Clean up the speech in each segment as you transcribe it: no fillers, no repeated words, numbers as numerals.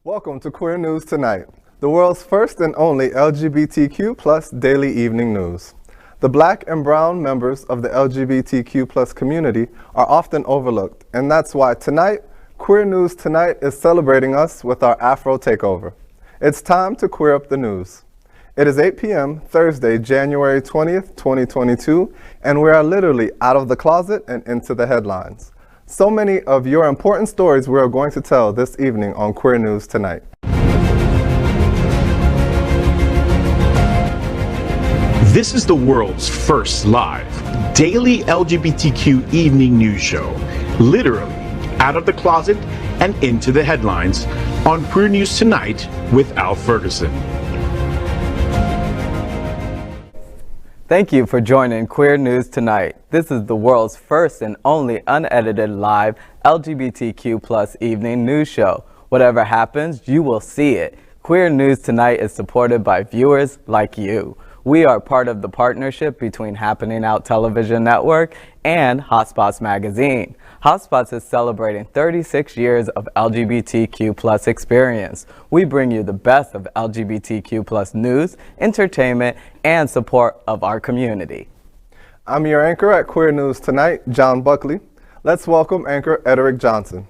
Welcome to Queer News Tonight, the world's first and only LGBTQ plus daily evening news. The Black and brown members of the LGBTQ plus community are often overlooked, and that's why tonight, Queer News Tonight is celebrating us with our Afro Takeover. It's time to queer up the news. It is 8 p.m. Thursday, January 20th, 2022, and we are literally out of the closet and into the headlines. So many of your important stories we are going to tell this evening on Queer News Tonight. This is the world's first live daily LGBTQ evening news show, literally out of the closet and into the headlines on Queer News Tonight with Al Ferguson. Thank you for joining Queer News Tonight. This is the world's first and only unedited live LGBTQ plus evening news show. Whatever happens, you will see it. Queer News Tonight is supported by viewers like you. We are part of the partnership between Happening Out Television Network and Hotspots Magazine. Hotspots is celebrating 36 years of LGBTQ plus experience. We bring you the best of LGBTQ plus news, entertainment, and support of our community. I'm your anchor at Queer News Tonight, John Buckley. Let's welcome anchor Ederick Johnson,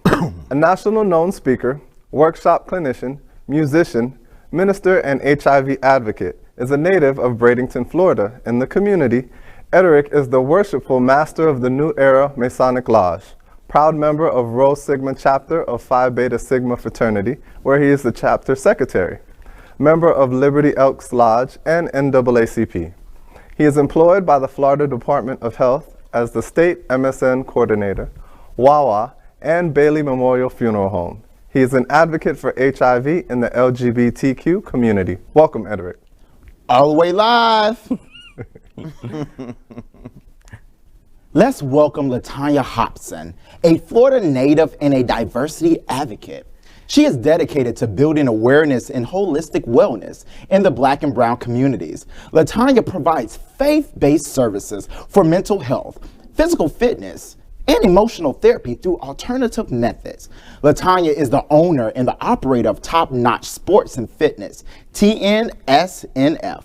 a national known speaker, workshop clinician, musician, minister, and HIV advocate. Is a native of Bradenton, Florida. In the community, Ederick is the worshipful master of the New Era Masonic Lodge, proud member of Rho Sigma chapter of Phi Beta Sigma fraternity, where he is the chapter secretary, member of Liberty Elks Lodge and NAACP. He is employed by the Florida Department of Health as the state MSN coordinator, Wawa, and Bailey Memorial Funeral Home. He is an advocate for HIV in the LGBTQ community. Welcome, Ederick. All the way live. Let's welcome LaTonya Hopson, a Florida native and a diversity advocate. She is dedicated to building awareness and holistic wellness in the Black and brown communities. LaTonya provides faith-based services for mental health, physical fitness, and emotional therapy through alternative methods. LaTonya is the owner and the operator of Top Notch Sports and Fitness, TNSNF,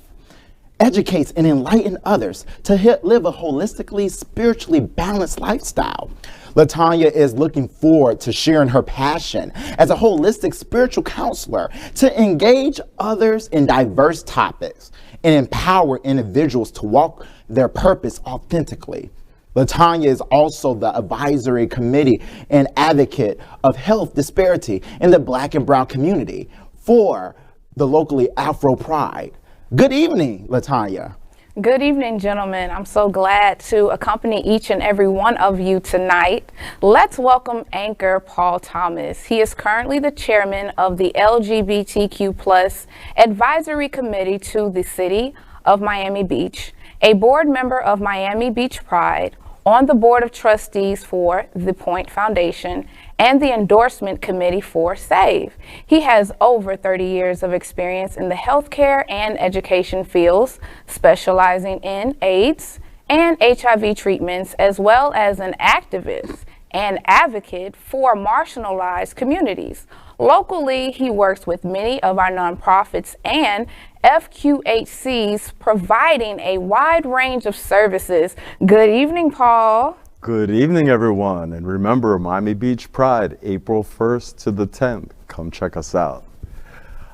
educates and enlightens others to live a holistically, spiritually balanced lifestyle. LaTonya is looking forward to sharing her passion as a holistic spiritual counselor to engage others in diverse topics and empower individuals to walk their purpose authentically. LaTonya is also the advisory committee and advocate of health disparity in the Black and brown community for the locally Afro Pride. Good evening, LaTonya. Good evening, gentlemen. I'm so glad to accompany each and every one of you tonight. Let's welcome anchor Paul Thomas. He is currently the chairman of the LGBTQ plus advisory committee to the city of Miami Beach, a board member of Miami Beach Pride, on the board of trustees for the Point Foundation and the endorsement committee for SAVE. He has over 30 years of experience in the healthcare and education fields, specializing in AIDS and HIV treatments, as well as an activist and advocate for marginalized communities. Locally, he works with many of our nonprofits and FQHCs, providing a wide range of services. Good evening, Paul. Good evening, everyone. And remember, Miami Beach Pride, April 1st to the 10th. Come check us out.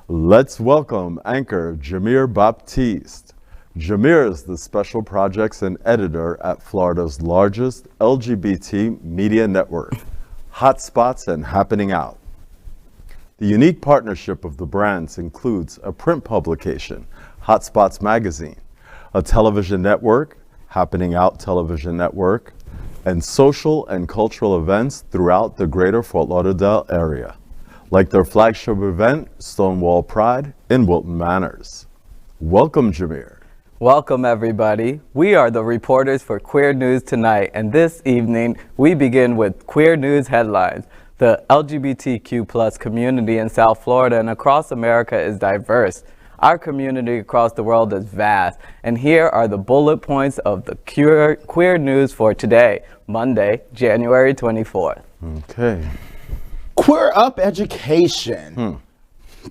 Let's welcome anchor Jameer Baptiste. Jameer is the special projects and editor at Florida's largest LGBT media network, Hotspots and Happening Out. The unique partnership of the brands includes a print publication, Hotspots Magazine, a television network, Happening Out Television Network, and social and cultural events throughout the greater Fort Lauderdale area, like their flagship event, Stonewall Pride in Wilton Manors. Welcome, Jameer. Welcome, everybody. We are the reporters for Queer News Tonight, and this evening we begin with Queer News headlines. The LGBTQ plus community in South Florida and across America is diverse. Our community across the world is vast, and here are the bullet points of the queer news for today, Monday, January 24th. Okay. Queer up education.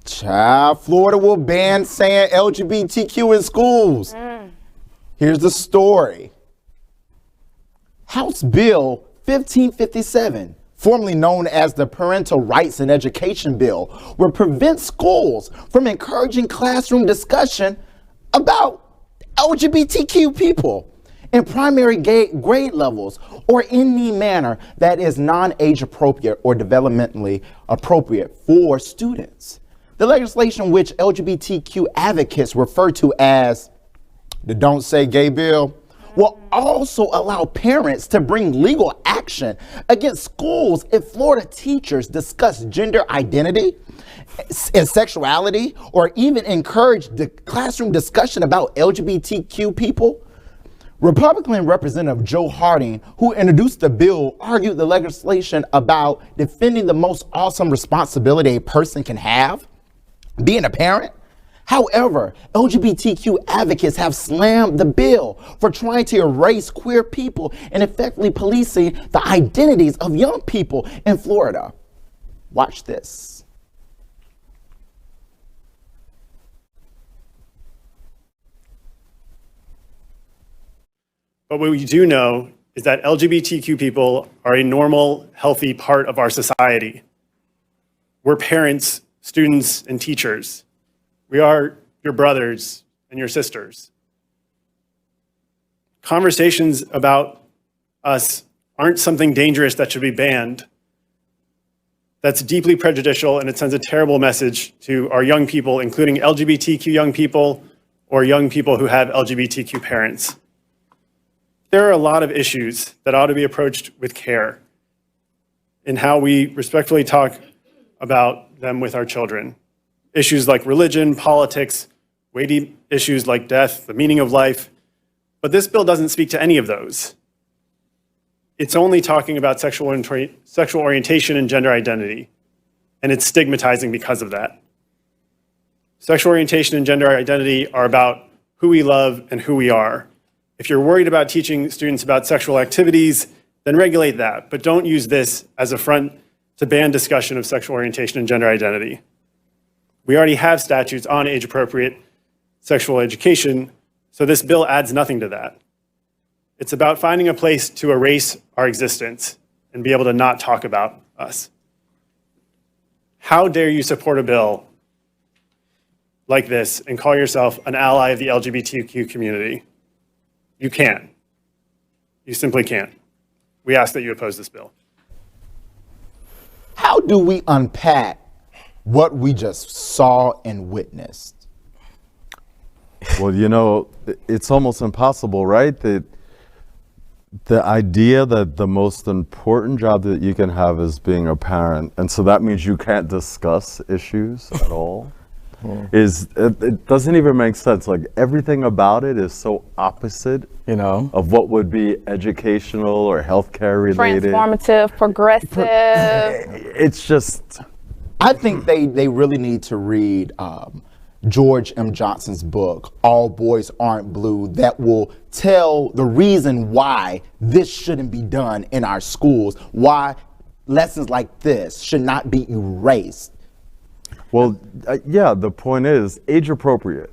Child, Florida will ban saying LGBTQ in schools. Here's the story. House Bill 1557, formerly known as the Parental Rights and Education Bill, will prevent schools from encouraging classroom discussion about LGBTQ people in primary grade levels or in any manner that is non-age appropriate or developmentally appropriate for students. The legislation, which LGBTQ advocates refer to as the Don't Say Gay Bill, will also allow parents to bring legal action against schools if Florida teachers discuss gender identity and sexuality, or even encourage the classroom discussion about LGBTQ people. Republican Representative Joe Harding, who introduced the bill, argued the legislation about defending the most awesome responsibility a person can have, being a parent. However, LGBTQ advocates have slammed the bill for trying to erase queer people and effectively policing the identities of young people in Florida. Watch this. But what we do know is that LGBTQ people are a normal, healthy part of our society. We're parents, students, and teachers. We are your brothers and your sisters. Conversations about us aren't something dangerous that should be banned. That's deeply prejudicial, and it sends a terrible message to our young people, including LGBTQ young people or young people who have LGBTQ parents. There are a lot of issues that ought to be approached with care in how we respectfully talk about them with our children. Issues like religion, politics, weighty issues like death, the meaning of life. But this bill doesn't speak to any of those. It's only talking about sexual orientation and gender identity, and it's stigmatizing because of that. Sexual orientation and gender identity are about who we love and who we are. If you're worried about teaching students about sexual activities, then regulate that, but don't use this as a front to ban discussion of sexual orientation and gender identity. We already have statutes on age-appropriate sexual education, so this bill adds nothing to that. It's about finding a place to erase our existence and be able to not talk about us. How dare you support a bill like this and call yourself an ally of the LGBTQ community? You can't. You simply can't. We ask that you oppose this bill. How do we unpack what we just saw and witnessed? Well, you know, it's almost impossible, right? The idea that the most important job that you can have is being a parent, and so that means you can't discuss issues at all. It doesn't even make sense. Like, everything about it is so opposite, you know, of what would be educational or healthcare related. Transformative, progressive. It's just, I think they really need to read George M. Johnson's book, All Boys Aren't Blue, that will tell the reason why this shouldn't be done in our schools, why lessons like this should not be erased. well, yeah, the point is age appropriate.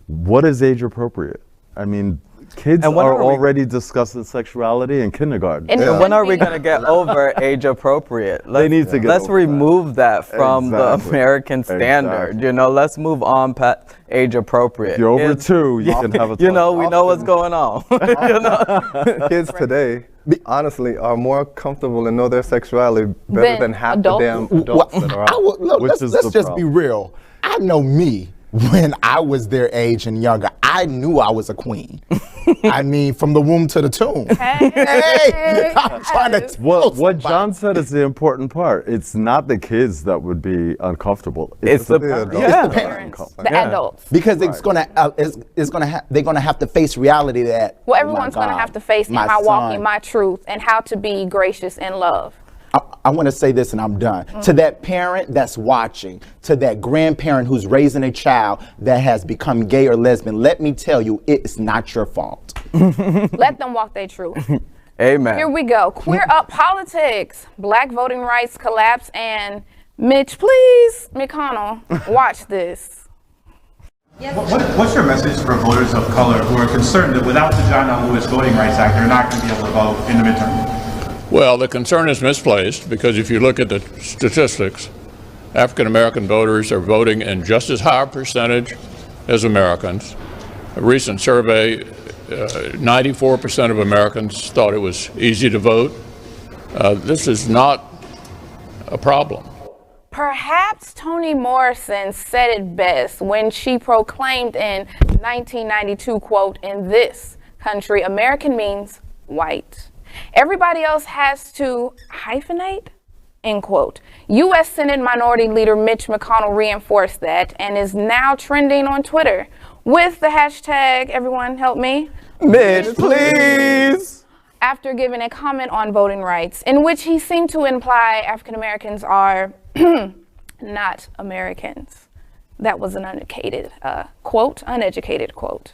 What is age appropriate? I mean, kids are already discussing sexuality in kindergarten. And when are we going to get over age appropriate? They need to get Let's over remove that from the American standard. Exactly. You know, let's move on past age appropriate. If you're over 2, you can have a You know, we know what's going on. You know? Kids today, honestly, are more comfortable and know their sexuality better than half the damn adults that are out. Let's just be real. I know me. When I was their age and younger, I knew I was a queen. I mean, from the womb to the tomb. Hey, I'm trying to tell what John said is the important part. It's not the kids that would be uncomfortable. It's the adults. The parents, the adults. because they're gonna have to face reality that Everyone's going to have to face, am I walking my truth, and how to be gracious in love. I want to say this and I'm done. To that parent that's watching, to that grandparent who's raising a child that has become gay or lesbian, let me tell you, it's not your fault. Let them walk their truth. Amen. Here we go. Queer up politics. Black voting rights collapse and Mitch, please, McConnell, watch this. What's your message for voters of color who are concerned that without the John L. Lewis Voting Rights Act, they're not going to be able to vote in the midterm? Well, the concern is misplaced because if you look at the statistics, African American voters are voting in just as high a percentage as Americans. A recent survey, 94% of Americans thought it was easy to vote. This is not a problem. Perhaps Toni Morrison said it best when she proclaimed in 1992, quote, "In this country, American means white. Everybody else has to hyphenate," end quote. U.S. Senate Minority Leader Mitch McConnell reinforced that and is now trending on Twitter with the hashtag, everyone help me, Mitch, please. After giving a comment on voting rights in which he seemed to imply African Americans are not Americans. That was an uneducated quote.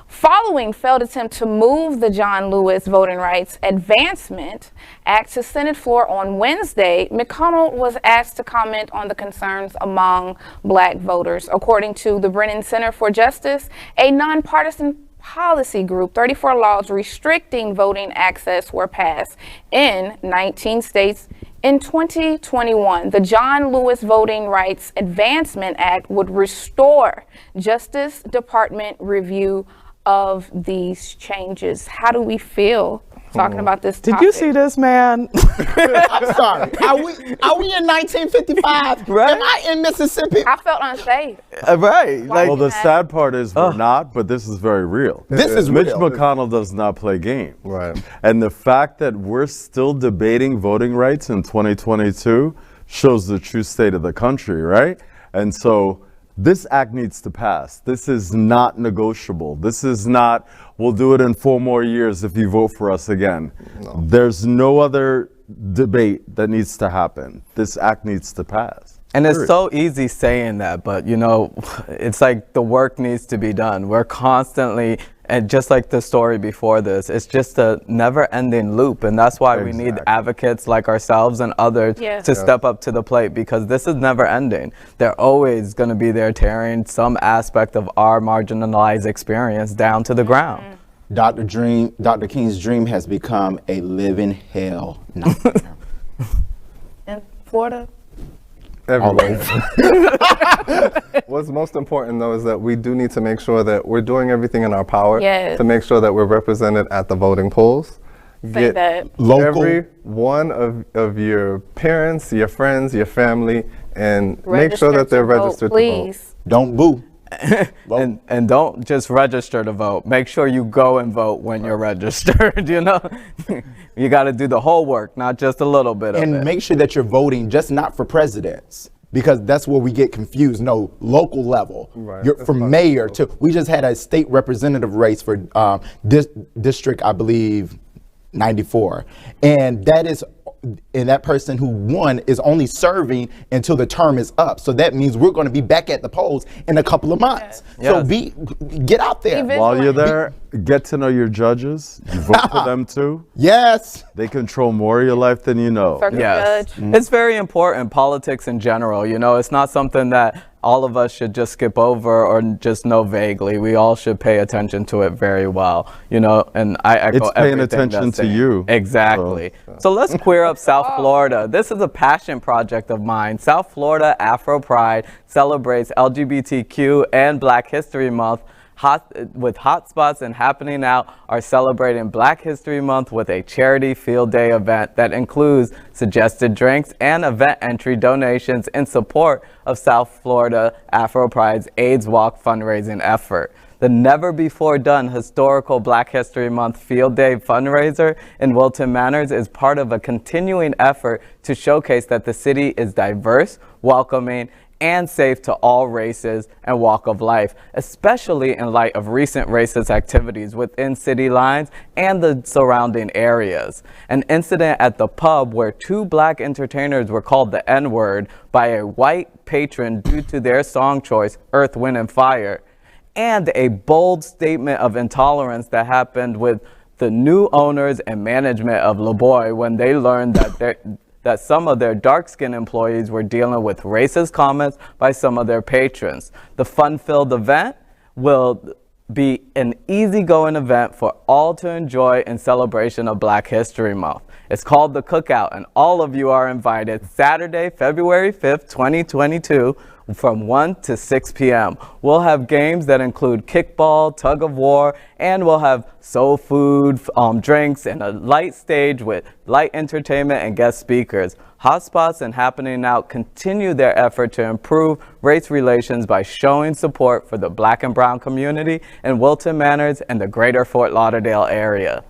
Following failed attempt to move the John Lewis Voting Rights Advancement Act to Senate floor on Wednesday, McConnell was asked to comment on the concerns among Black voters. According to the Brennan Center for Justice, a nonpartisan policy group, 34 laws restricting voting access were passed in 19 states. In 2021, the John Lewis Voting Rights Advancement Act would restore Justice Department review of these changes. How do we feel talking about this topic? Did you see this, man? I'm sorry. Are we in 1955? Right? Am I in Mississippi? I felt unsafe. Right. Like, Well, the sad part is we're not, but this is very real. This is Mitch real. McConnell does not play games. Right. And the fact that we're still debating voting rights in 2022 shows the true state of the country, right? And so this act needs to pass. This is not negotiable. This is not, we'll do it in 4 more years if you vote for us again. No. There's no other debate that needs to happen. This act needs to pass. and it's so easy saying that, but you know, it's like the work needs to be done. We're constantly, and just like the story before this, it's just a never-ending loop, and that's why we need advocates like ourselves and others to step up to the plate, because this is never-ending. They're always going to be there tearing some aspect of our marginalized experience down to the ground. Dr. King's dream has become a living hell nightmare. In Florida? Everywhere. What's most important, though, is that we do need to make sure that we're doing everything in our power to make sure that we're represented at the voting polls. Say that. Every one of your parents, your friends, your family, and make sure that they're registered to vote. Don't boo. And don't just register to vote. Make sure you go and vote when you're registered, you know? You got to do the whole work, not just a little bit of it. And make sure that you're voting just not for presidents, because that's where we get confused. No, local level. You're from mayor to, we just had a state representative race for district, I believe, 94. And that is, and that person who won is only serving until the term is up. So that means we're going to be back at the polls in a couple of months. So get out there. While you're there, get to know your judges. You vote for them too. Yes. They control more of your life than you know. It's very important, politics in general. You know, it's not something that all of us should just skip over or just know vaguely. We all should pay attention to it very well, you know, and I echo it's paying everything attention to you. Exactly. So let's queer up South Florida. This is a passion project of mine. South Florida Afro Pride celebrates LGBTQ and Black History Month. With hotspots and happening out are celebrating Black History Month with a charity field day event that includes suggested drinks and event entry donations in support of South Florida Afro Pride's AIDS Walk fundraising effort. The never-before-done historical Black History Month Field Day fundraiser in Wilton Manors is part of a continuing effort to showcase that the city is diverse, welcoming, and safe to all races and walk of life, especially in light of recent racist activities within city lines and the surrounding areas. An incident at the pub where 2 Black entertainers were called the N-word by a white patron due to their song choice, Earth, Wind, and Fire, and a bold statement of intolerance that happened with the new owners and management of La Boy when they learned that that some of their dark-skinned employees were dealing with racist comments by some of their patrons. The fun-filled event will be an easygoing event for all to enjoy in celebration of Black History Month. It's called The Cookout, and all of you are invited Saturday, February 5th, 2022, from 1 to 6 p.m. We'll have games that include kickball, tug of war, and we'll have soul food, drinks, and a light stage with light entertainment and guest speakers. Hotspots and Happening Out continue their effort to improve race relations by showing support for the Black and brown community in Wilton Manors and the greater Fort Lauderdale area.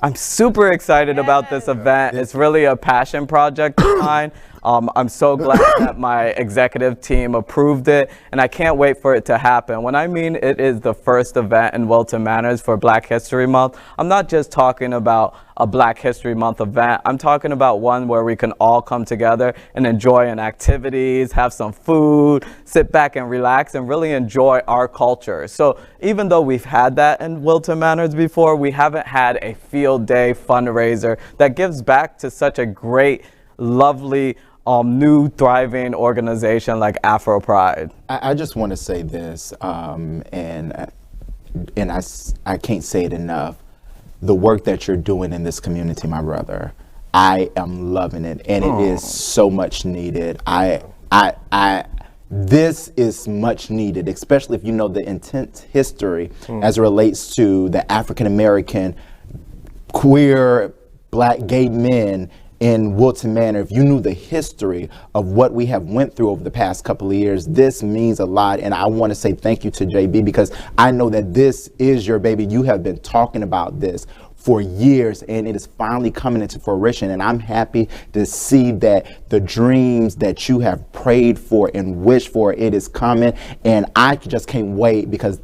I'm super excited about this event. It's really a passion project of mine. I'm so glad that my executive team approved it, and I can't wait for it to happen. When I mean it is the first event in Wilton Manors for Black History Month, I'm not just talking about a Black History Month event. I'm talking about one where we can all come together and enjoy activities, have some food, sit back and relax, and really enjoy our culture. So even though we've had that in Wilton Manors before, we haven't had a field day fundraiser that gives back to such a great, lovely, new thriving organization like Afro Pride. I just want to say this, and I can't say it enough. The work that you're doing in this community, my brother, I am loving it, and it is so much needed. This is much needed, especially if you know the intense history as it relates to the African American, queer, Black, gay men in Wilton Manor. If you knew the history of what we have went through over the past couple of years, this means a lot. And I want to say thank you to JB, because I know that this is your baby. You have been talking about this for years, and it is finally coming into fruition. And I'm happy to see that the dreams that you have prayed for and wished for, it is coming. And I just can't wait, because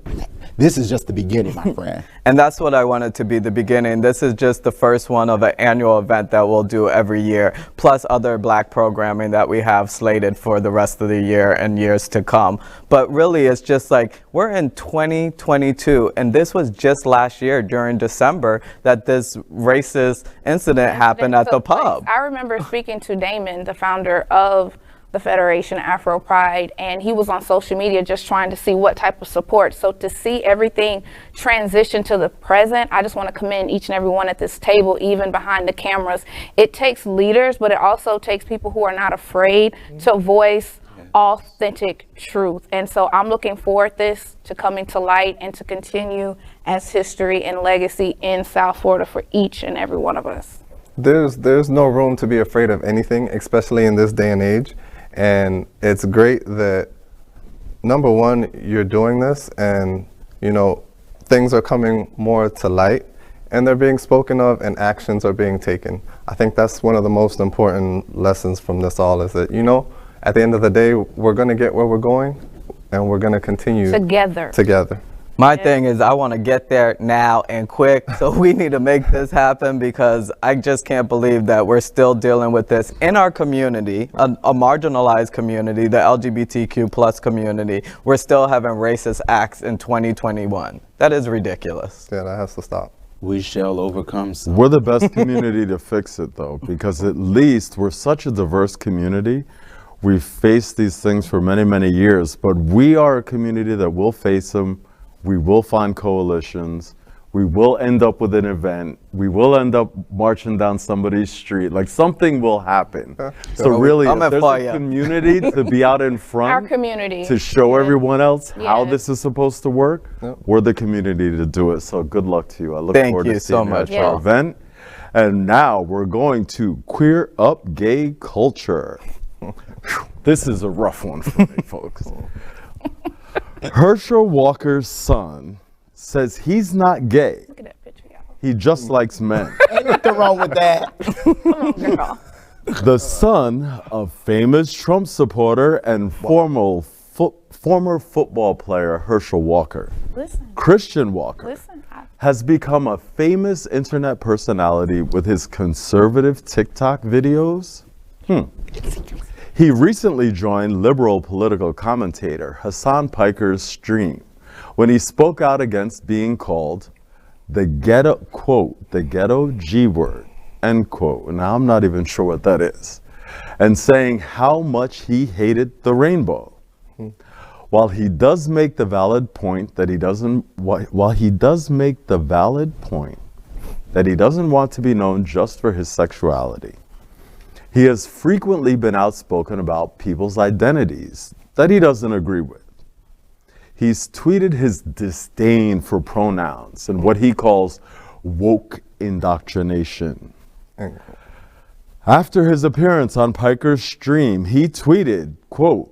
this is just the beginning, my friend. And that's what I wanted to be, the beginning. This is just the first one of an annual event that we'll do every year, plus other Black programming that we have slated for the rest of the year and years to come. But really, it's just like, we're in 2022, and this was just last year during December that this racist incident happened at the pub. I remember speaking to Damon, the founder of the Federation Afro Pride, and he was on social media just trying to see what type of support. So to see everything transition to the present, I just want to commend each and every one at this table, even behind the cameras. It takes leaders, but it also takes people who are not afraid to voice authentic truth. And so I'm looking forward this to coming to light and to continue as history and legacy in South Florida for each and every one of us. There's no room to be afraid of anything, especially in this day and age. And it's great that, number one, you're doing this, and things are coming more to light, and they're being spoken of, and actions are being taken. I think that's one of the most important lessons from this all, is that at the end of the day, we're going to get where we're going, and we're going to continue together. My thing is, I want to get there now and quick, so we need to make this happen, because I just can't believe that we're still dealing with this in our community, a marginalized community, the LGBTQ plus community. We're still having racist acts in 2021. That is ridiculous. Yeah, that has to stop. We shall overcome. We're the best community to fix it, though, because at least we're such a diverse community. We've faced these things for many, many years, but we are a community that will face them. We will find coalitions. We will end up with an event. We will end up marching down somebody's street. Like, something will happen. So really, if there's a community to be out in front, our community, to show everyone else how this is supposed to work, we're the community to do it. So good luck to you. I look forward to seeing you at our event. And now we're going to queer up gay culture. This is a rough one for me, folks. Herschel Walker's son says he's not gay. Look at that picture, y'all. He just likes men. Ain't nothing wrong with that. Come on, girl. The son of famous Trump supporter and former football player Herschel Walker, Christian Walker, has become a famous internet personality with his conservative TikTok videos. He recently joined liberal political commentator Hassan Piker's stream when he spoke out against being called the ghetto, quote, the ghetto G word, end quote. Now, I'm not even sure what that is. And saying how much he hated the rainbow. While he does make the valid point that he doesn't want to be known just for his sexuality, he has frequently been outspoken about people's identities that he doesn't agree with. He's tweeted his disdain for pronouns and what he calls woke indoctrination. After his appearance on Piker's stream, he tweeted, quote,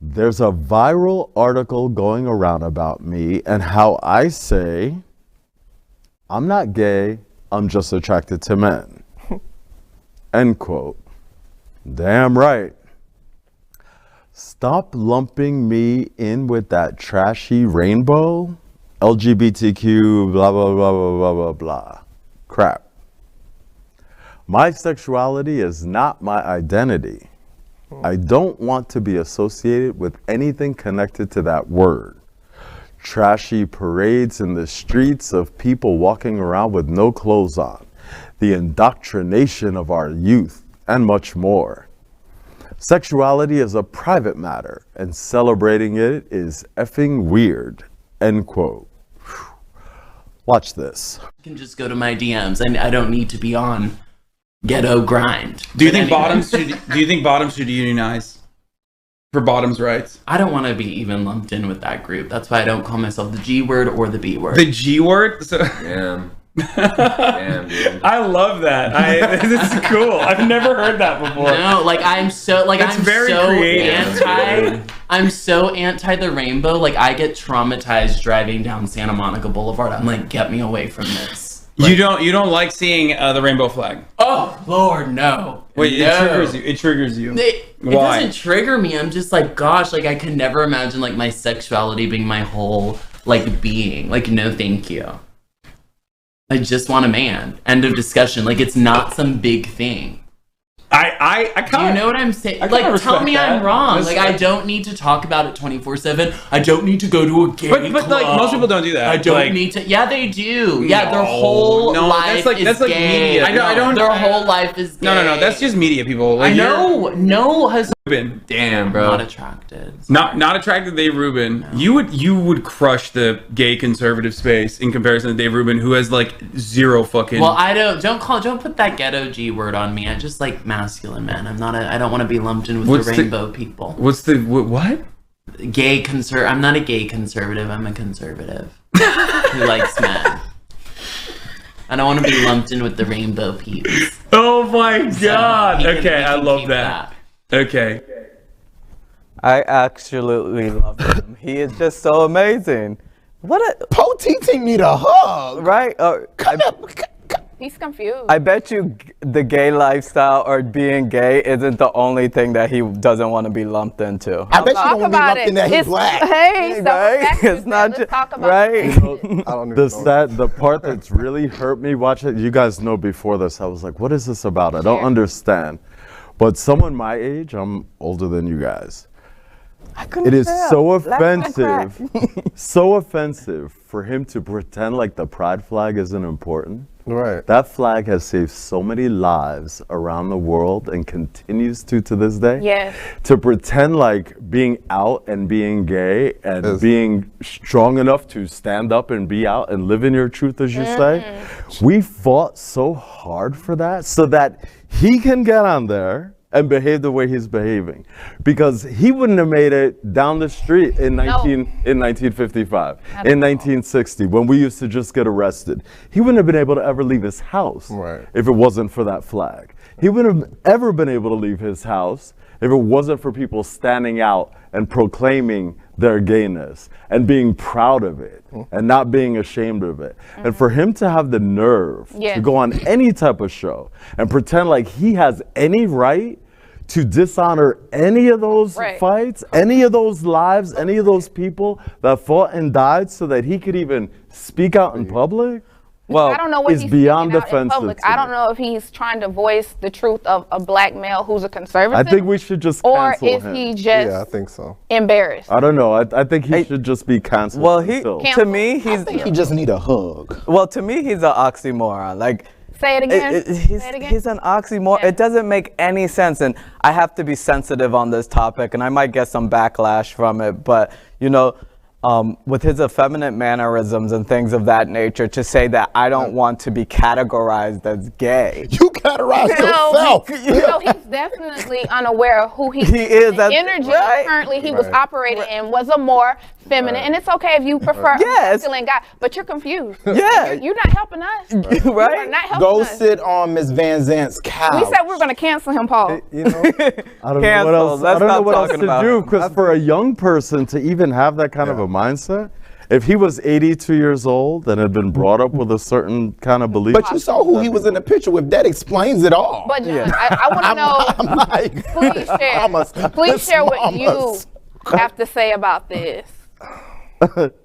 "There's a viral article going around about me and how I say, I'm not gay, I'm just attracted to men." End quote. Damn right. Stop lumping me in with that trashy rainbow, LGBTQ, blah, blah, blah, blah, blah, blah, blah. Crap. My sexuality is not my identity. I don't want to be associated with anything connected to that word. Trashy parades in the streets of people walking around with no clothes on, the indoctrination of our youth, and much more. Sexuality is a private matter, and celebrating it is effing weird. End quote. Watch this. I can just go to my DMs, and I don't need to be on ghetto grind. Do you think bottoms should unionize for bottoms' rights? I don't want to be even lumped in with that group. That's why I don't call myself the G word or the B word. The G word? Damn. Damn, dude. I love that. This is cool. I've never heard that before. No, like I'm so anti the rainbow. Like I get traumatized driving down Santa Monica Boulevard. I'm like, get me away from this. Like, you don't like seeing the rainbow flag? Oh Lord, no. Wait, no. It triggers you. It doesn't trigger me. I'm just like, gosh, like I could never imagine like my sexuality being my whole like being. Like, no, thank you. I just want a man. End of discussion. Like, it's not some big thing. I kind of... Do you know what I'm saying? Like, tell me I'm wrong. Like, I don't need to talk about it 24/7. I don't need to go to a gay club. But like, most people don't do that. I don't need to... Yeah, they do. Yeah, their whole life is like gay. Media. I don't... Their whole life is gay. No. That's just media people. Like, I know. No has... Damn, bro. Not attracted. Not attracted to Dave Rubin. No. You would crush the gay conservative space in comparison to Dave Rubin, who has like zero fucking... Well, don't put that ghetto G word on me. I just like masculine men. I don't want to be lumped in with the rainbow people. What's the what? I'm not a gay conservative. I'm a conservative who likes men. I don't want to be lumped in with the rainbow peeps. Oh my god! Okay, I love that. Okay. I absolutely love him. He is just so amazing. Poe TT need a hug. Right? He's confused. I bet you the gay lifestyle or being gay isn't the only thing that he doesn't want to be lumped into. I bet you don't want to be lumped in that he's black. Hey, right? It's not just talk about right. The part that's really hurt me watching it, you guys know before this, I was like, what is this about? I don't understand. But someone my age, I'm older than you guys. It is so offensive, so offensive for him to pretend like the pride flag isn't important. Right. That flag has saved so many lives around the world and continues to this day. Yes. To pretend like being out and being gay and being strong enough to stand up and be out and live in your truth, as you say. We fought so hard for that so that he can get on there and behave the way he's behaving, because he wouldn't have made it down the street in 1955, in 1960, when we used to just get arrested. He wouldn't have been able to ever leave his house if it wasn't for that flag. He wouldn't have ever been able to leave his house if it wasn't for people standing out and proclaiming their gayness and being proud of it and not being ashamed of it. And for him to have the nerve to go on any type of show and pretend like he has any right to dishonor any of those fights, any of those lives, any of those people that fought and died so that he could even speak out in public. Well, I don't know what he's beyond defensive. I don't know if he's trying to voice the truth of a black male who's a conservative. I think we should just cancel him. Or is he just I think so. embarrassed? I don't know. I think he should just be canceled. Well, to me, I think he just need a hug. Well, to me, he's an oxymoron. Like, Say it again. He's an oxymoron. Yeah. It doesn't make any sense, and I have to be sensitive on this topic, and I might get some backlash from it, but, you know, with his effeminate mannerisms and things of that nature, to say that I don't want to be categorized as gay. You categorize yourself. So he's definitely unaware of who he is. The energy currently he was operating in was a more feminine, and it's okay if you prefer a masculine guy, but you're confused. Yeah. You're not helping us. You are not helping Go us. sit on Miss Van Zant's couch. We said we were going to cancel him, Paul. You know, I don't know what else, I don't know what else to do, because for a young person to even have that kind of a mindset, if he was 82 years old and had been brought up with a certain kind of belief. But you saw who he was in the picture with. That explains it all. But John, I want to know, I'm like, please share what you have to say about this.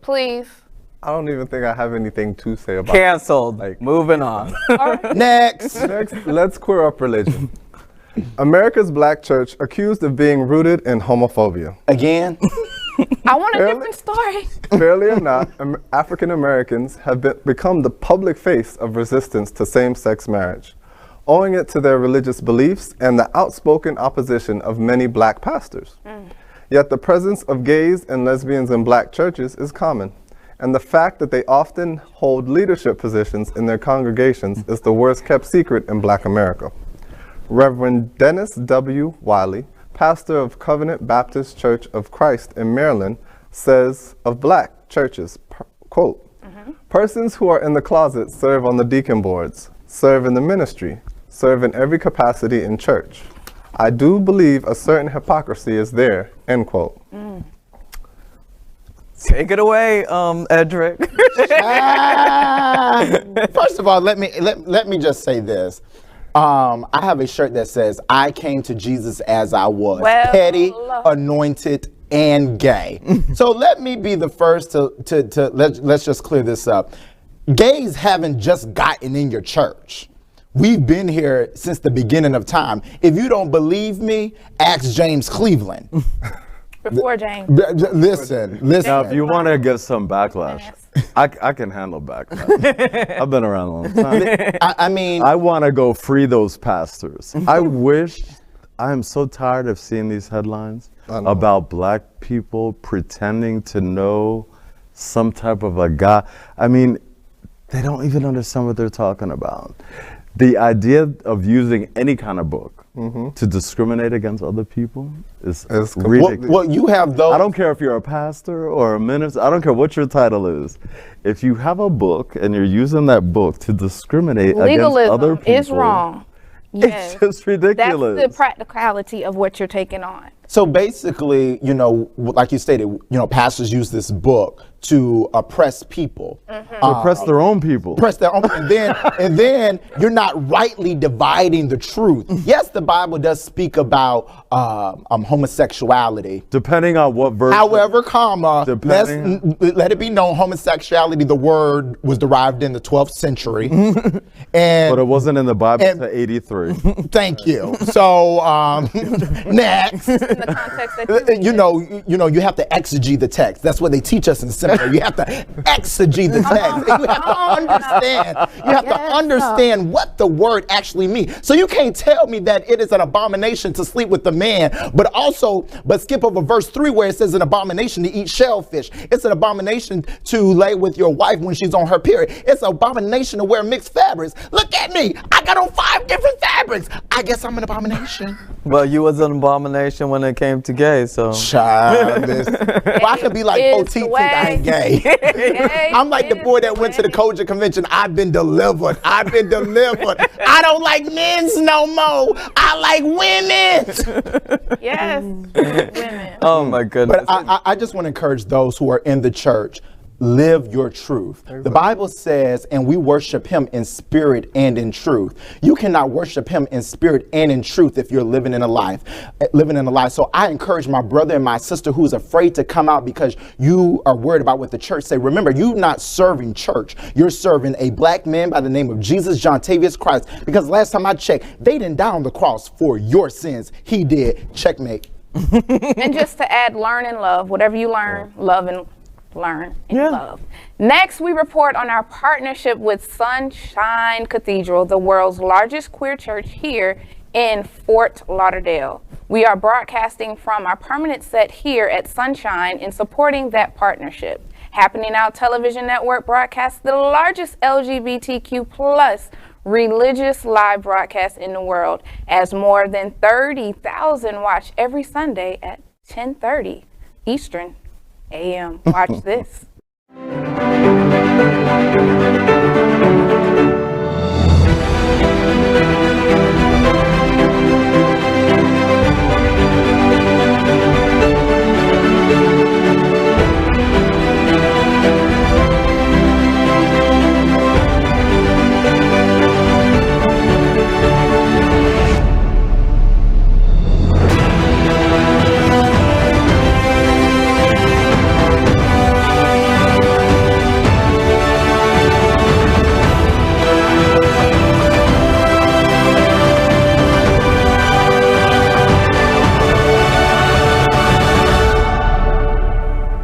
Please. I don't even think I have anything to say about Canceled. Like, moving on. Next, let's queer up religion. America's black church accused of being rooted in homophobia. Again? I want a different story. Fairly or not, African Americans have become the public face of resistance to same-sex marriage, owing it to their religious beliefs and the outspoken opposition of many black pastors. Yet the presence of gays and lesbians in black churches is common, and the fact that they often hold leadership positions in their congregations is the worst-kept secret in black America. Reverend Dennis W. Wiley, pastor of Covenant Baptist Church of Christ in Maryland, says of black churches, quote, persons who are in the closet serve on the deacon boards, serve in the ministry, serve in every capacity in church. I do believe a certain hypocrisy is there, end quote. Take it away, Ederick. First of all, let me just say this. I have a shirt that says, I came to Jesus as I was, petty, anointed, and gay. So let me be the first let's just clear this up. Gays haven't just gotten in your church. We've been here since the beginning of time. If you don't believe me, ask James Cleveland. Before James. Listen. Now, if you want to get some backlash, I can handle backlash. I've been around a long time. I mean, I want to go free those pastors. I am so tired of seeing these headlines about black people pretending to know some type of a God. I mean, they don't even understand what they're talking about. The idea of using any kind of book to discriminate against other people is ridiculous. Well, you have those. I don't care if you're a pastor or a minister. I don't care what your title is. If you have a book and you're using that book to discriminate against other people, is wrong. Yes. It's just ridiculous. That's the practicality of what you're taking on. So basically, you know, like you stated, you know, pastors use this book to oppress people. Oppress their own people. Oppress their own, and then you're not rightly dividing the truth. Yes, the Bible does speak about homosexuality. Depending on what verse. However, let it be known, homosexuality, the word was derived in the 12th century. But it wasn't in the Bible until 83. Thank you. So next. In the context that you have to exegete the text. That's what they teach us in seminary. You have to exegete the text. You have to understand. You have to understand what the word actually means. So you can't tell me that it is an abomination to sleep with the man, but skip over verse 3 where it says an abomination to eat shellfish. It's an abomination to lay with your wife when she's on her period. It's an abomination to wear mixed fabrics. Look at me. I got on 5 different fabrics. I guess I'm an abomination. Well, you was an abomination when it came to gay, so. Childish. Well, I could be like, think I ain't gay. I'm like the boy that went to the Koja convention. I've been delivered. I don't like men's no more. I like women. Yes, women. Oh my goodness. But I just want to encourage those who are in the church. Live your truth. The Bible says, and we worship him in spirit and in truth. You cannot worship him in spirit and in truth if you're living in a lie. So I encourage my brother and my sister who's afraid to come out because you are worried about what the church say. Remember, you're not serving church. You're serving a black man by the name of Jesus, John Tavius Christ. Because last time I checked, they didn't die on the cross for your sins. He did. Checkmate. And just to add, learn and love. Whatever you learn, love and learn and love. Next, we report on our partnership with Sunshine Cathedral, the world's largest queer church here in Fort Lauderdale. We are broadcasting from our permanent set here at Sunshine in supporting that partnership. Happening Now Television Network broadcasts the largest LGBTQ plus religious live broadcast in the world, as more than 30,000 watch every Sunday at 10:30 Eastern AM. Watch this.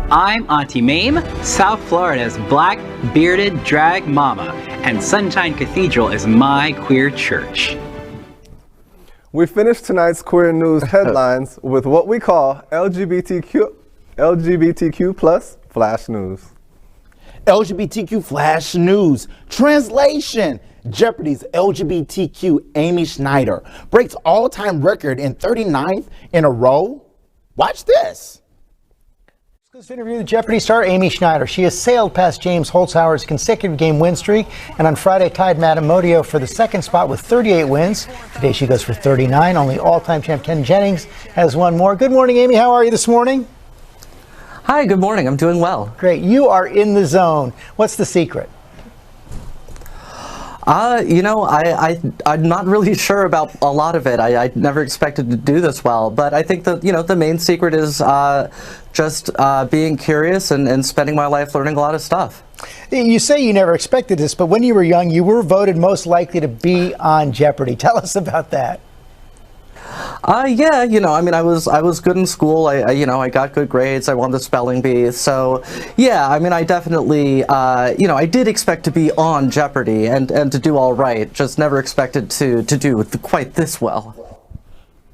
I'm Auntie Mame, South Florida's black bearded drag mama, and Sunshine Cathedral is my queer church. We finished tonight's queer news headlines with what we call LGBTQ plus flash news. LGBTQ flash news. Translation. Jeopardy's LGBTQ Amy Schneider breaks all-time record in 39th in a row. Watch this. This interview with Jeopardy star Amy Schneider. She has sailed past James Holzhauer's consecutive game win streak, and on Friday tied Matt Amodio for the second spot with 38 wins. Today she goes for 39. Only all-time champ Ken Jennings has one more. Good morning, Amy. How are you this morning? Hi, good morning. I'm doing well. Great. You are in the zone. What's the secret? You know, I'm not really sure about a lot of it. I never expected to do this well, but I think that, you know, the main secret is just being curious and spending my life learning a lot of stuff. You say you never expected this, but when you were young, you were voted most likely to be on Jeopardy. Tell us about that. Yeah, you know, I mean, I was good in school. You know, I got good grades. I won the spelling bee. So, yeah, I mean, I definitely, you know, I did expect to be on Jeopardy and to do all right. Just never expected to do quite this well.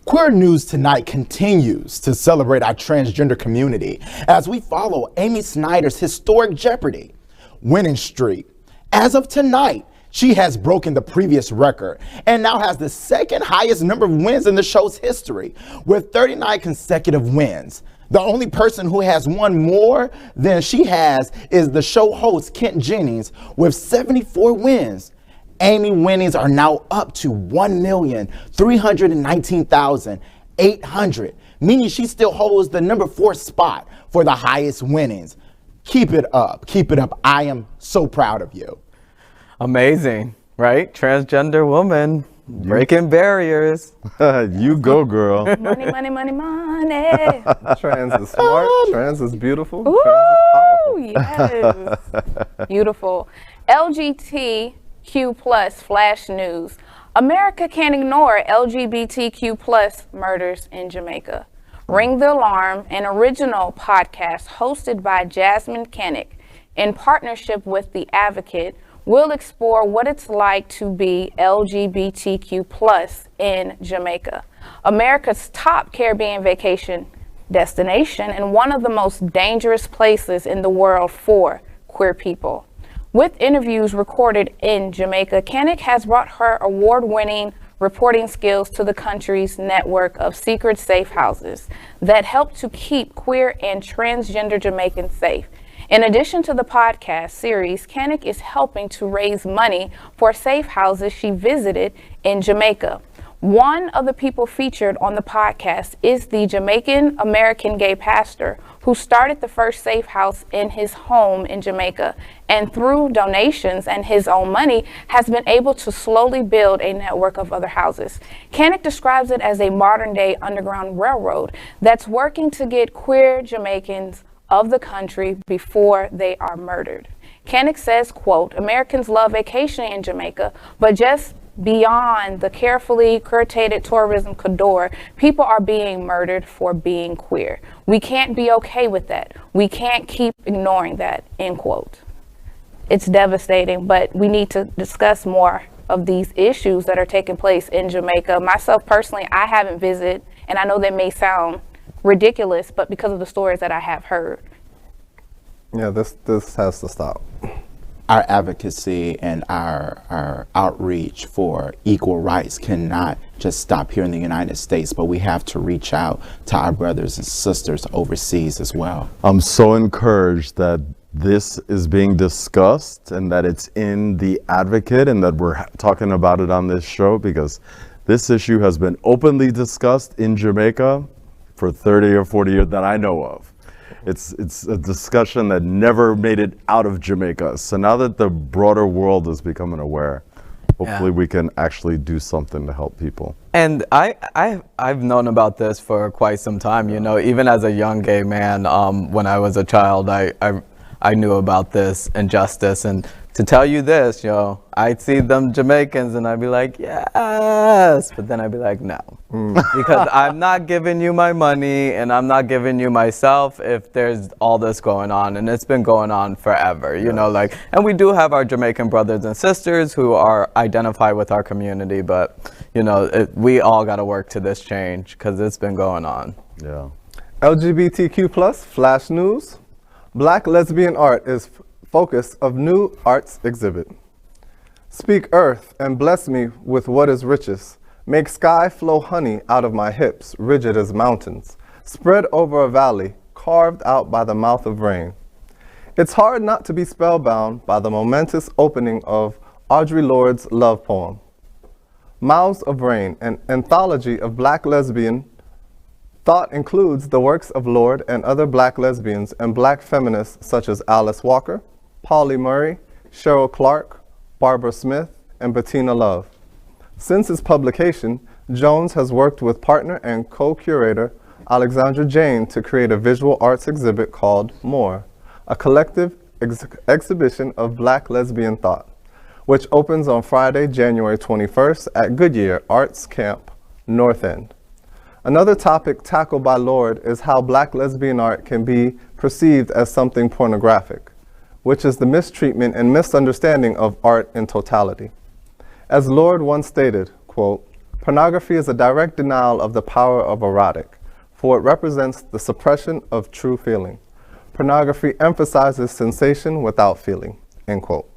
Queer News Tonight continues to celebrate our transgender community as we follow Amy Schneider's historic Jeopardy winning streak. As of tonight, she has broken the previous record and now has the second highest number of wins in the show's history with 39 consecutive wins. The only person who has won more than she has is the show host Kent Jennings with 74 wins. Amy winnings are now up to 1,319,800, meaning she still holds the number 4 spot for the highest winnings. Keep it up. Keep it up. I am so proud of you. Amazing, right? Transgender woman breaking barriers. You go, girl. Money, money, money, money. Trans is smart. Trans is beautiful. Ooh, yes. Beautiful. LGBTQ plus flash news. America can't ignore LGBTQ plus murders in Jamaica. Ring the Alarm, an original podcast hosted by Jasmine Kennick in partnership with The Advocate, will explore what it's like to be LGBTQ plus in Jamaica, America's top Caribbean vacation destination and one of the most dangerous places in the world for queer people. With interviews recorded in Jamaica, Kennick has brought her award-winning reporting skills to the country's network of secret safe houses that help to keep queer and transgender Jamaicans safe. In addition to the podcast series, Kennick is helping to raise money for safe houses she visited in Jamaica. One of the people featured on the podcast is the Jamaican American gay pastor who started the first safe house in his home in Jamaica, and through donations and his own money has been able to slowly build a network of other houses. Kennick describes it as a modern-day underground railroad that's working to get queer Jamaicans of the country before they are murdered. Kennick says, quote, Americans love vacationing in Jamaica, but just beyond the carefully curated tourism corridor, people are being murdered for being queer. We can't be okay with that. We can't keep ignoring that, end quote. it's devastating, but we need to discuss more of these issues that are taking place in Jamaica. Myself personally, I haven't visited, and I know that may sound ridiculous, but because of the stories that I have heard. Yeah, this has to stop. Our advocacy and our outreach for equal rights cannot just stop here in the United States, but we have to reach out to our brothers and sisters overseas as well. I'm so encouraged that this is being discussed and that it's in the Advocate and that we're talking about it on this show, because this issue has been openly discussed in Jamaica for 30 or 40 years that I know of. It's a discussion that never made it out of Jamaica. So now that the broader world is becoming aware, hopefully we can actually do something to help people. And I've known about this for quite some time. You know, even as a young gay man, when I was a child, I knew about this injustice. And to tell you this, you know, I'd see them Jamaicans and I'd be like, yes, but then I'd be like, no, because I'm not giving you my money and I'm not giving you myself if there's all this going on. And it's been going on forever, you know, like, and we do have our Jamaican brothers and sisters who are identified with our community, but, you know, we all got to work to this change because it's been going on. Yeah. LGBTQ plus flash news. Black lesbian art is focus of new arts exhibit. Speak earth and bless me with what is richest. Make sky flow honey out of my hips, rigid as mountains, spread over a valley, carved out by the mouth of rain. It's hard not to be spellbound by the momentous opening of Audre Lorde's love poem. Mouths of Rain, an anthology of Black lesbian thought, includes the works of Lorde and other Black lesbians and Black feminists such as Alice Walker, Pauli Murray, Cheryl Clark, Barbara Smith, and Bettina Love. Since its publication, Jones has worked with partner and co-curator Alexandra Jane to create a visual arts exhibit called More, a collective exhibition of Black lesbian thought, which opens on Friday, January 21st at Goodyear Arts Camp, North End. Another topic tackled by Lorde is how Black lesbian art can be perceived as something pornographic, which is the mistreatment and misunderstanding of art in totality. As Lorde once stated, quote, "Pornography is a direct denial of the power of erotic, for it represents the suppression of true feeling. Pornography emphasizes sensation without feeling," end quote.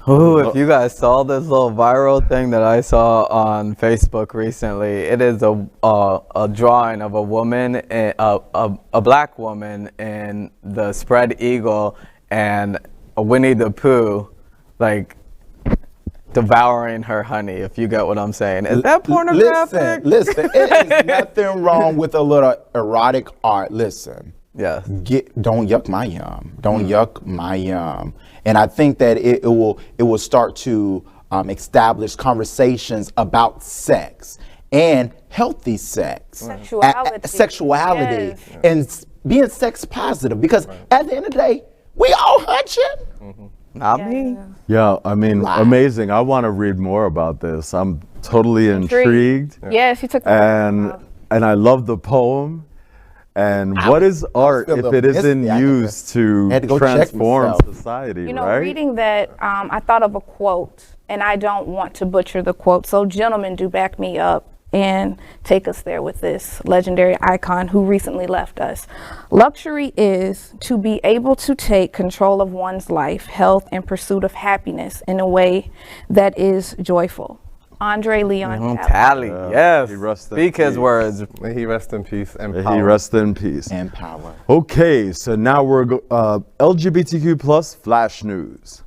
Ooh, if you guys saw this little viral thing that I saw on Facebook recently, it is a drawing of a woman, a Black woman in the spread eagle and a Winnie the Pooh, like devouring her honey, if you get what I'm saying. Is that pornographic? Listen, it is nothing wrong with a little erotic art. Listen. Yes. Don't yuck my yum. Don't yuck my yum. And I think that it will start to establish conversations about sex and healthy sex, sexuality, Yes. and being sex positive. Because at the end of the day, we all hunching. Not me. Yeah, I mean, amazing. I want to read more about this. I'm totally intrigued. Yes, you took the and I love the poem. And what is art if it isn't used to transform society, You know, right? reading that, I thought of a quote, and I don't want to butcher the quote, so gentlemen, do back me up and take us there with this legendary icon who recently left us. "Luxury is to be able to take control of one's life, health, and pursuit of happiness in a way that is joyful." Andre Leon Talley, yes. Speak his peace. words. May he rest in peace and May power. he rest in peace. And power. Okay, so now we're LGBTQ plus flash news.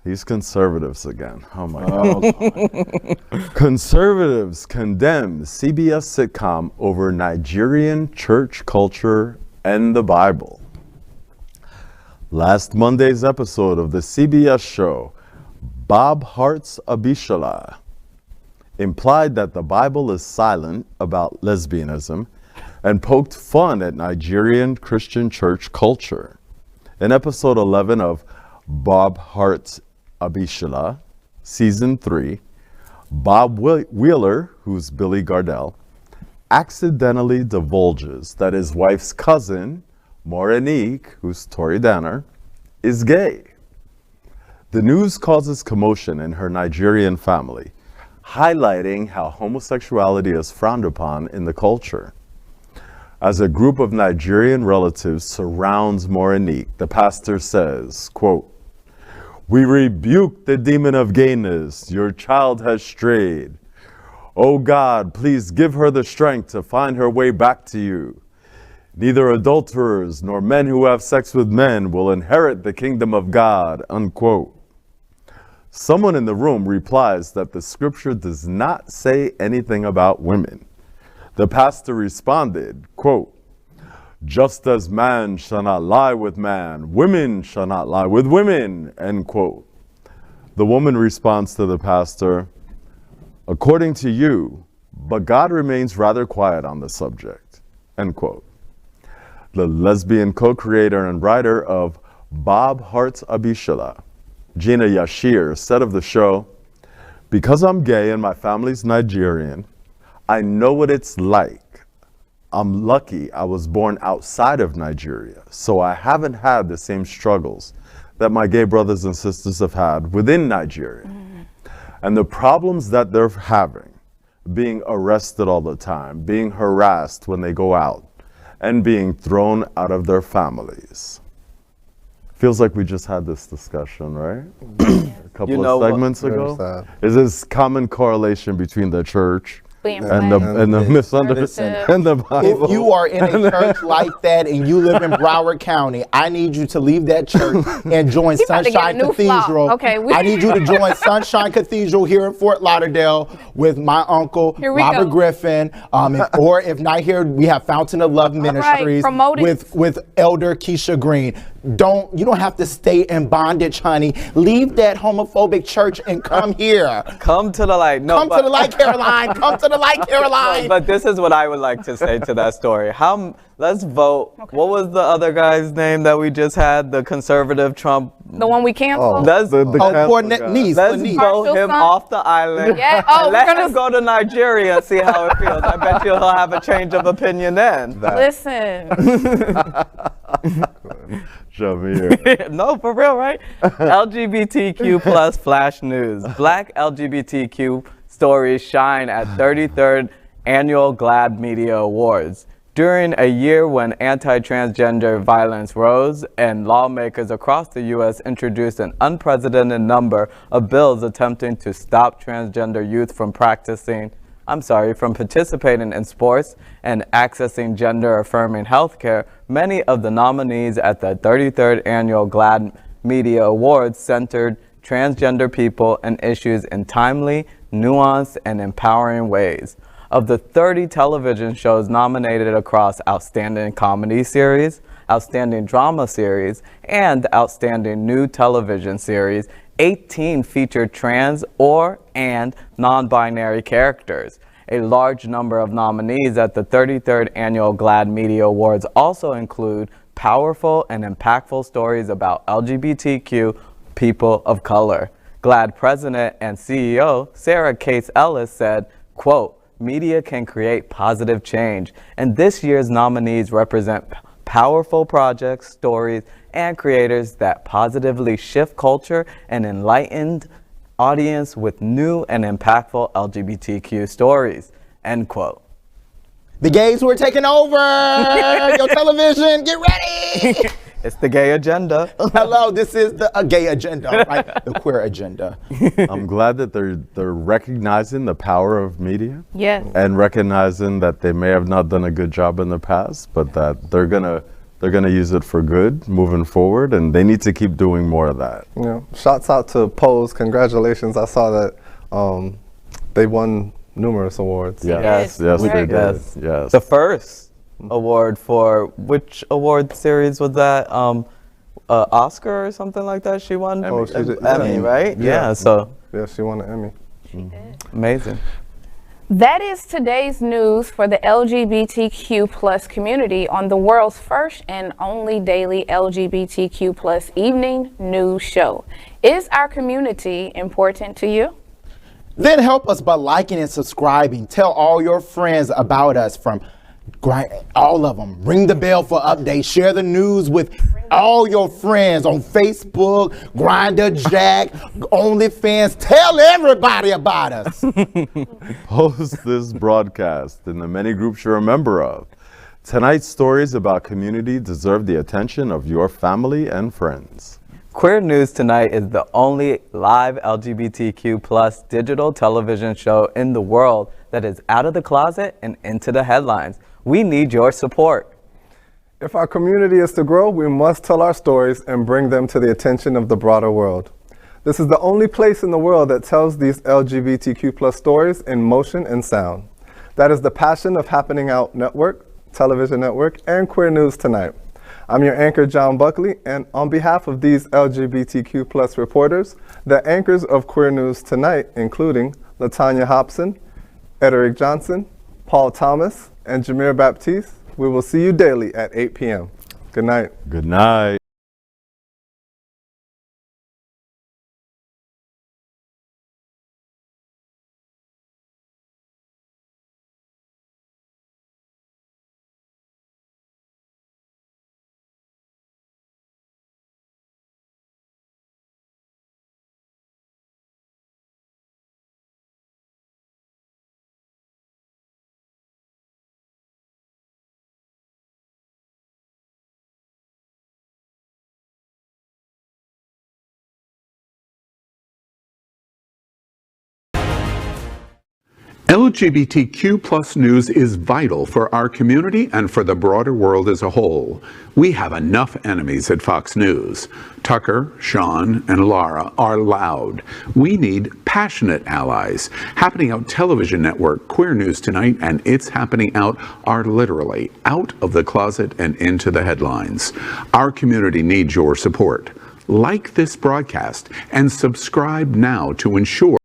These conservatives again. Oh my God. Conservatives condemn CBS sitcom over Nigerian church culture and the Bible. Last Monday's episode of the CBS show, Bob Hart's Abishala, implied that the Bible is silent about lesbianism and poked fun at Nigerian Christian church culture. In episode 11 of Bob Hart's Abishala, season 3, Bob Wheeler, who's Billy Gardell, accidentally divulges that his wife's cousin Morenique, who's Tory Danner, is gay. The news causes commotion in her Nigerian family, highlighting how homosexuality is frowned upon in the culture. As a group of Nigerian relatives surrounds Morenique, the pastor says, quote, "We rebuke the demon of gayness. Your child has strayed. Oh God, please give her the strength to find her way back to you. Neither adulterers nor men who have sex with men will inherit the kingdom of God," unquote. Someone in the room replies that the scripture does not say anything about women. The pastor responded, quote, "Just as man shall not lie with man, women shall not lie with women," end quote. The woman responds to the pastor, "According to you, but God remains rather quiet on the subject," end quote. The lesbian co-creator and writer of Bob Hart's Abishala, Gina Yashir, said of the show, "Because I'm gay and my family's Nigerian, I know what it's like. I'm lucky I was born outside of Nigeria, so I haven't had the same struggles that my gay brothers and sisters have had within Nigeria. And the problems that they're having, being arrested all the time, being harassed when they go out, and being thrown out of their families." Feels like we just had this discussion, right? A couple of segments ago. Is this common correlation between the church and the misunderstanding and the Bible? If you are in a church like that and you live in Broward County, I need you to leave that church and join Sunshine Cathedral. Okay, I need you to join Sunshine Cathedral here in Fort Lauderdale with my uncle Robert Griffin. Or if not here, we have Fountain of Love Ministries with Elder Keisha Green. You don't have to stay in bondage, honey. Leave that homophobic church and come here. Come to the light. No, come to the light, Caroline. Come to the light, Caroline. But this is what I would like to say to that story. Let's vote. Okay. What was the other guy's name that we just had? The conservative Trump. The one we canceled? Let's vote him off the island. Yeah. Let him go to Nigeria and see how it feels. I bet you he'll have a change of opinion then. Listen. Jameer. No, for real, right? LGBTQ plus flash news. Black LGBTQ stories shine at 33rd Annual GLAAD Media Awards. During a year when anti-transgender violence rose and lawmakers across the U.S. introduced an unprecedented number of bills attempting to stop transgender youth from participating in sports and accessing gender-affirming healthcare, many of the nominees at the 33rd Annual GLAAD Media Awards centered transgender people and issues in timely, nuanced, and empowering ways. Of the 30 television shows nominated across Outstanding Comedy Series, Outstanding Drama Series, and Outstanding New Television Series, 18 featured trans and non-binary characters. A large number of nominees at the 33rd Annual GLAAD Media Awards also include powerful and impactful stories about LGBTQ people of color. GLAAD President and CEO Sarah Case Ellis said, quote, "Media can create positive change, and this year's nominees represent powerful projects, stories, and creators that positively shift culture and enlightened audience with new and impactful LGBTQ stories," end quote. The gays were taking over your television. Get ready. It's the gay agenda. Hello, this is the gay agenda, right? The queer agenda. I'm glad that they're recognizing the power of media. Yes. And recognizing that they may have not done a good job in the past, but that they're gonna use it for good moving forward, and they need to keep doing more of that. You know, shouts out to Pose. Congratulations. I saw that they won numerous awards. Yes, they did. Yes. The first award for which award series was that? Oscar or something like that. She won Emmy, right? Yeah. So she won an Emmy. Amazing. That is today's news for the LGBTQ plus community on the world's first and only daily LGBTQ plus evening news show. Is our community important to you? Then help us by liking and subscribing. Tell all your friends about us, from all of them. Ring the bell for updates. Share the news with all your friends on Facebook, Grindr, Jack, OnlyFans. Tell everybody about us. Host this broadcast in the many groups you're a member of. Tonight's stories about community deserve the attention of your family and friends. Queer News Tonight is the only live LGBTQ plus digital television show in the world that is out of the closet and into the headlines. We need your support. If our community is to grow, we must tell our stories and bring them to the attention of the broader world. This is the only place in the world that tells these LGBTQ plus stories in motion and sound. That is the passion of Happening Out Network, Television Network, and Queer News Tonight. I'm your anchor, John Buckley, and on behalf of these LGBTQ plus reporters, the anchors of Queer News Tonight, including LaTonya Hopson, Ederick Johnson, Paul Thomas, and Jameer Baptiste, we will see you daily at 8 p.m. Good night. Good night. LGBTQ plus news is vital for our community and for the broader world as a whole. We have enough enemies at Fox News. Tucker, Sean, and Laura are loud. We need passionate allies. Happening Out Television Network, Queer News Tonight, and It's Happening Out are literally out of the closet and into the headlines. Our community needs your support. Like this broadcast and subscribe now to ensure